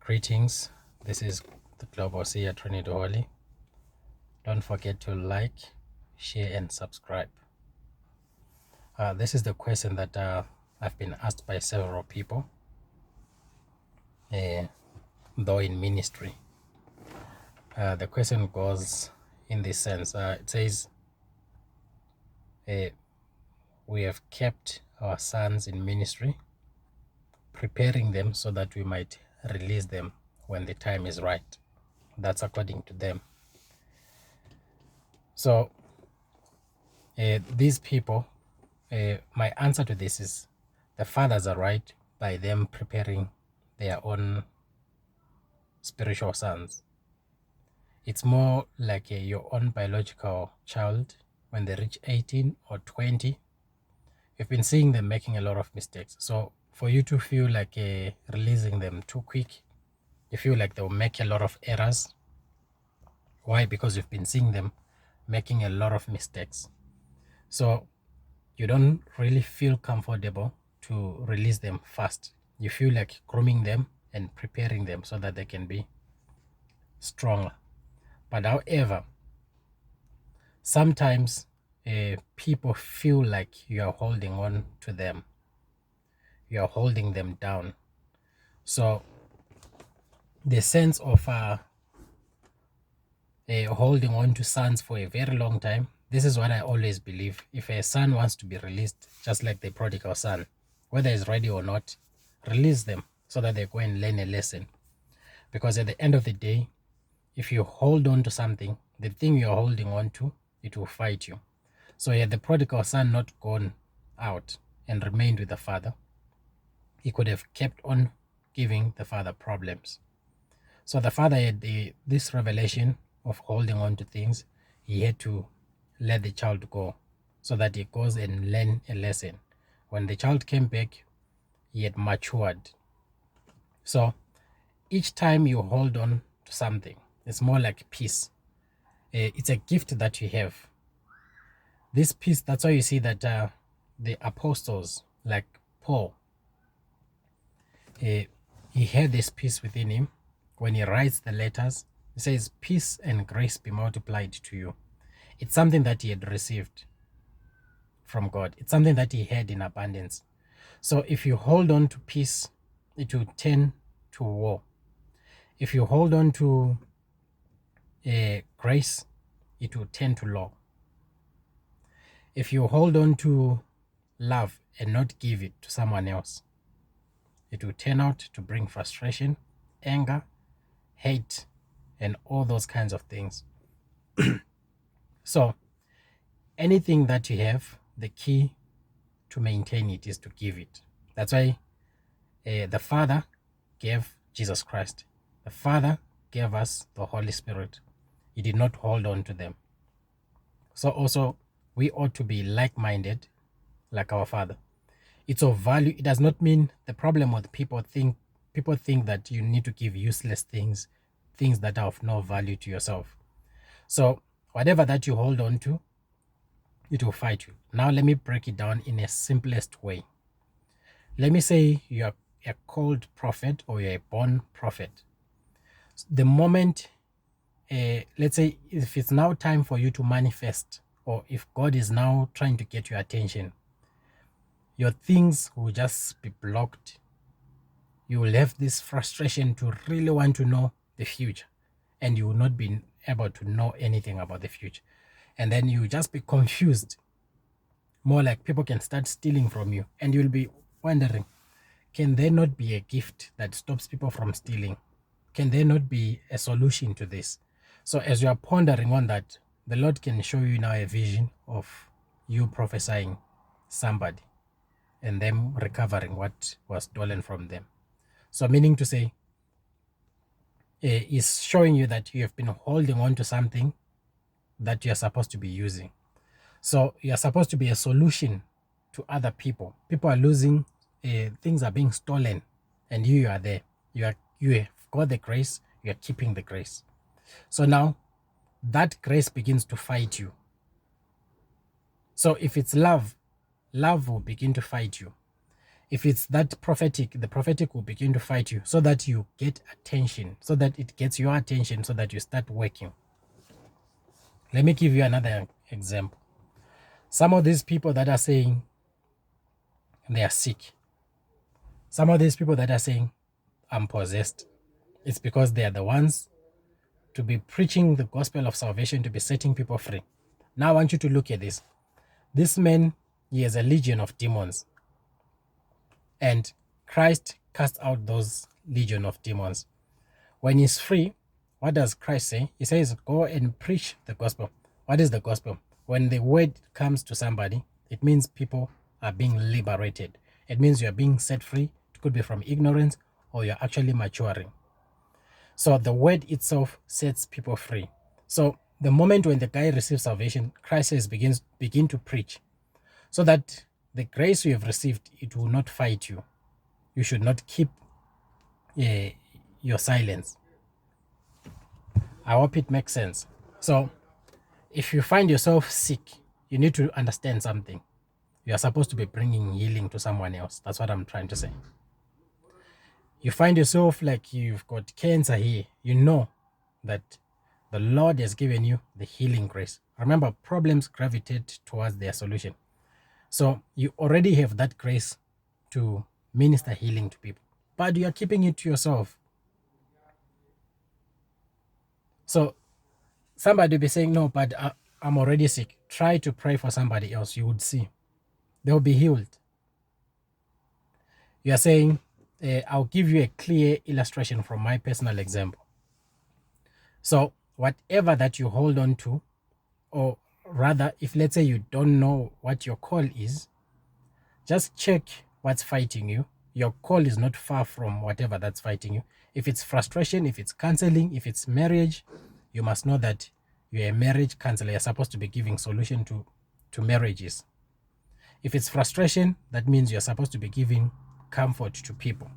Greetings. This is the Global Seer Trinity Holy. Don't forget to like, share, and subscribe. This is the question that I've been asked by several people, though in ministry. The question goes in this sense. It says, we have kept our sons in ministry, preparing them so that we might release them when the time is right. That's according to them. So these people, my answer to this is the fathers are right by them preparing their own spiritual sons. It's more like your own biological child. When they reach 18 or 20, you've been seeing them making a lot of mistakes. So for you to feel like releasing them too quick, you feel like they'll make a lot of errors. Why? Because you've been seeing them making a lot of mistakes. So you don't really feel comfortable to release them fast. You feel like grooming them and preparing them so that they can be stronger. But however, sometimes people feel like you are holding on to them. You are holding them down. So the sense of holding on to sons for a very long time, this is what I always believe. If a son wants to be released, just like the prodigal son, whether he's ready or not, release them so that they go and learn a lesson. Because at the end of the day, if you hold on to something, the thing you're holding on to, it will fight you. So had the prodigal son not gone out and remained with the father, he could have kept on giving the father problems. So the father had this revelation of holding on to things. He had to let the child go so that he goes and learn a lesson. When the child came back, he had matured. So each time you hold on to something, it's more like peace. It's a gift that you have. This peace, that's why you see that the apostles, like Paul, he had this peace within him. When he writes the letters, he says, peace and grace be multiplied to you. It's something that he had received from God. It's something that he had in abundance. So if you hold on to peace, it will turn to war. If you hold on to grace, it will turn to law. If you hold on to love and not give it to someone else, it will turn out to bring frustration, anger, hate, and all those kinds of things. So anything that you have, the key to maintain it is to give it. That's why the Father gave Jesus Christ. The Father gave us the Holy Spirit. He did not hold on to them. So also we ought to be like-minded like our Father. It's of value. It does not mean the problem with people think that you need to give useless things that are of no value to yourself. So whatever that you hold on to, it will fight you. Now let me break it down in a simplest way. Let me say you are a called prophet or you're a born prophet. The moment, let's say if it's now time for you to manifest, or if God is now trying to get your attention, your things will just be blocked. You will have this frustration to really want to know the future, and you will not be able to know anything about the future. And then you will just be confused. More like people can start stealing from you, and you'll be wondering, can there not be a gift that stops people from stealing? Can there not be a solution to this? So as you are pondering on that, the Lord can show you now a vision of you prophesying somebody and them recovering what was stolen from them. So meaning to say, is showing you that you have been holding on to something that you are supposed to be using. So you are supposed to be a solution to other people. People are losing, things are being stolen, and you are there. You have got the grace, you are keeping the grace. So now that grace begins to fight you. So if it's love, love will begin to fight you. If it's that prophetic, the prophetic will begin to fight you so that you get attention, so that it gets your attention, so that you start working. Let me give you another example. Some of these people that are saying they are sick, some of these people that are saying I'm possessed, it's because they are the ones to be preaching the gospel of salvation, to be setting people free. Now I want you to look at this. This man, he has a legion of demons. And Christ cast out those legion of demons. When he's free, what does Christ say? He says, go and preach the gospel. What is the gospel? When the word comes to somebody, it means people are being liberated. It means you're being set free. It could be from ignorance or you're actually maturing. So the word itself sets people free. So the moment when the guy receives salvation, Christ says, begin to preach, so that the grace you have received, it will not fight you. You should not keep your silence. I hope it makes sense. So if you find yourself sick, you need to understand something. You are supposed to be bringing healing to someone else. That's what I'm trying to say. You find yourself like you've got cancer here, you know that the Lord has given you the healing grace. Remember, problems gravitate towards their solution. So you already have that grace to minister healing to people, but you are keeping it to yourself. So somebody will be saying, no, but I'm already sick. Try to pray for somebody else. You would see they'll be healed. You are saying, I'll give you a clear illustration from my personal example. So whatever that you hold on to, or rather, if let's say you don't know what your call is, just check what's fighting you. Your call is not far from whatever that's fighting you. If it's frustration, if it's counseling, if it's marriage, you must know that you're a marriage counselor. You're supposed to be giving solution to marriages. If it's frustration, that means you're supposed to be giving comfort to people.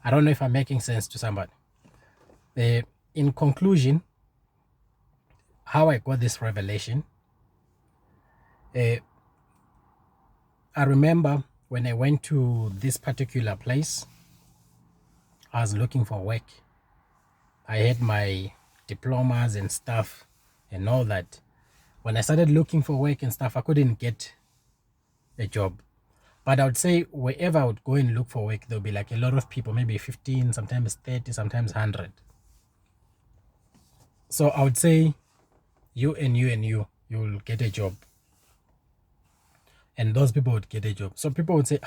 I don't know if I'm making sense to somebody. In conclusion, how I got this revelation, I remember when I went to this particular place, I was looking for work. I had my diplomas and stuff and all that. When I started looking for work and stuff, I couldn't get a job. But I would say wherever I would go and look for work, there'll be like a lot of people, maybe 15, sometimes 30, sometimes 100. So I would say you will get a job. And those people would get a job. So people would say,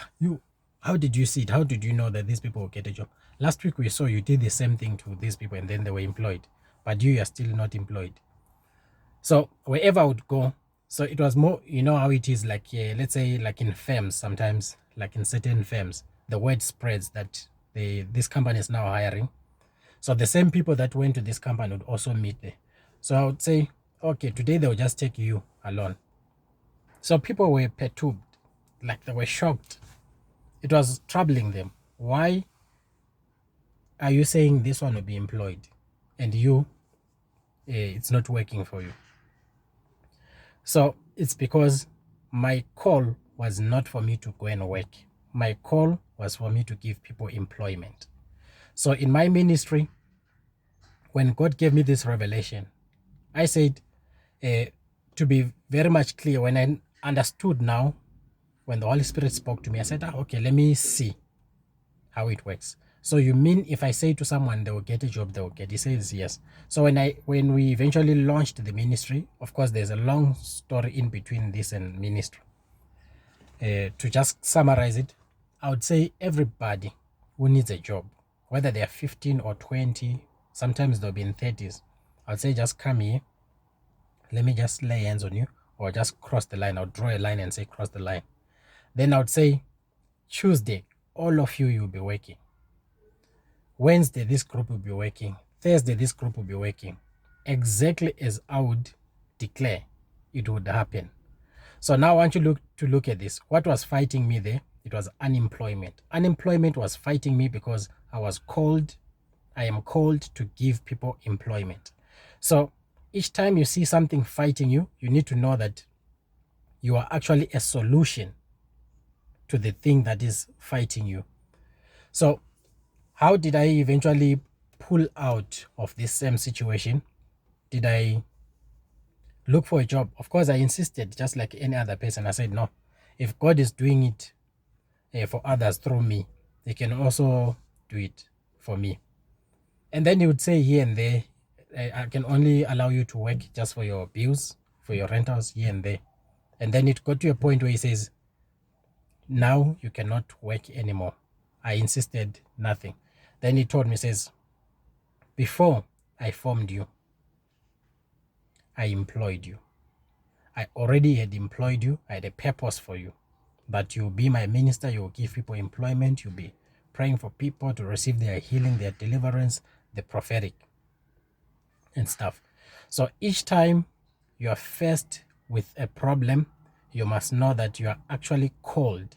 how did you see it? How did you know that these people will get a job? Last week we saw you did the same thing to these people and then they were employed. But you are still not employed. So wherever I would go, so it was more, you know how it is, like, let's say like in firms, sometimes like in certain firms, the word spreads that this company is now hiring. So the same people that went to this company would also meet there. So I would say, okay, today they'll just take you alone. So people were perturbed, like they were shocked. It was troubling them. Why are you saying this one will be employed and you, it's not working for you? So it's because my call was not for me to go and work. My call was for me to give people employment. So in my ministry, when God gave me this revelation, I said, to be very much clear, when I understood now, when the Holy Spirit spoke to me, I said, okay, let me see how it works. So you mean if I say to someone they will get a job, they will get? He says yes. So when we eventually launched the ministry, of course, there's a long story in between this and ministry. To just summarize it, I would say everybody who needs a job, whether they are 15 or 20, sometimes they'll be in 30s, I would say just come here. Let me just lay hands on you, or just cross the line. I'll draw a line and say cross the line. Then I would say Tuesday, all of you will be working. Wednesday, this group will be working. Thursday, this group will be working. Exactly as I would declare it would happen. So now I want you to look at this. What was fighting me there? It was unemployment. Unemployment was fighting me because I am called to give people employment. So each time you see something fighting you, you need to know that you are actually a solution to the thing that is fighting you. So how did I eventually pull out of this same situation? Did I look for a job? Of course, I insisted, just like any other person. I said, no, if God is doing it for others through me, He can also do it for me. And then He would say here and there, I can only allow you to work just for your bills, for your rentals here and there. And then it got to a point where He says, now you cannot work anymore. I insisted nothing. Then He told me, says, before I formed you, I employed you. I already had employed you. I had a purpose for you. That you'll be my minister, you'll give people employment, you'll be praying for people to receive their healing, their deliverance, the prophetic and stuff. So each time you are faced with a problem, you must know that you are actually called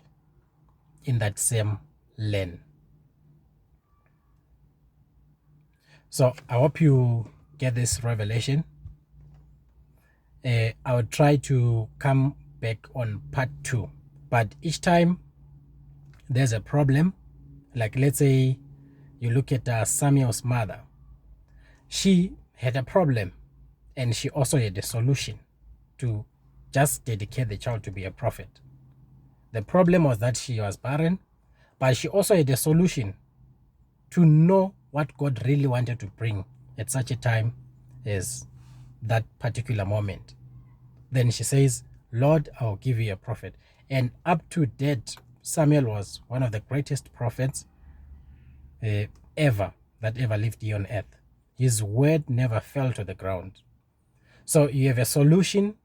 in that same lane. So I hope you get this revelation. I will try to come back on part 2. But each time there's a problem, like let's say you look at Samuel's mother, she had a problem and she also had a solution to just dedicate the child to be a prophet. The problem was that she was barren, but she also had a solution to know what God really wanted to bring at such a time as that particular moment. Then she says, Lord, I'll give you a prophet. And up to date, Samuel was one of the greatest prophets ever that ever lived here on earth. His word never fell to the ground. So you have a solution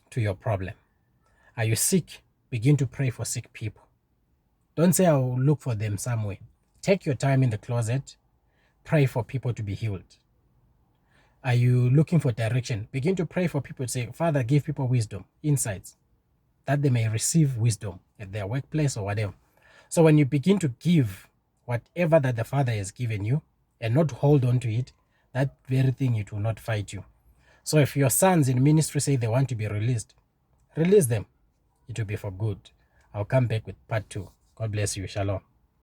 to your problem. Are you sick? Begin to pray for sick people. Don't say, I'll look for them somewhere. Take your time in the closet. Pray for people to be healed. Are you looking for direction? Begin to pray for people to say, Father, give people wisdom, insights, that they may receive wisdom at their workplace or whatever. So when you begin to give whatever that the Father has given you and not hold on to it, that very thing, it will not fight you. So if your sons in ministry say they want to be released, release them. It will be for good. I'll come back with part 2. God bless you. Shalom.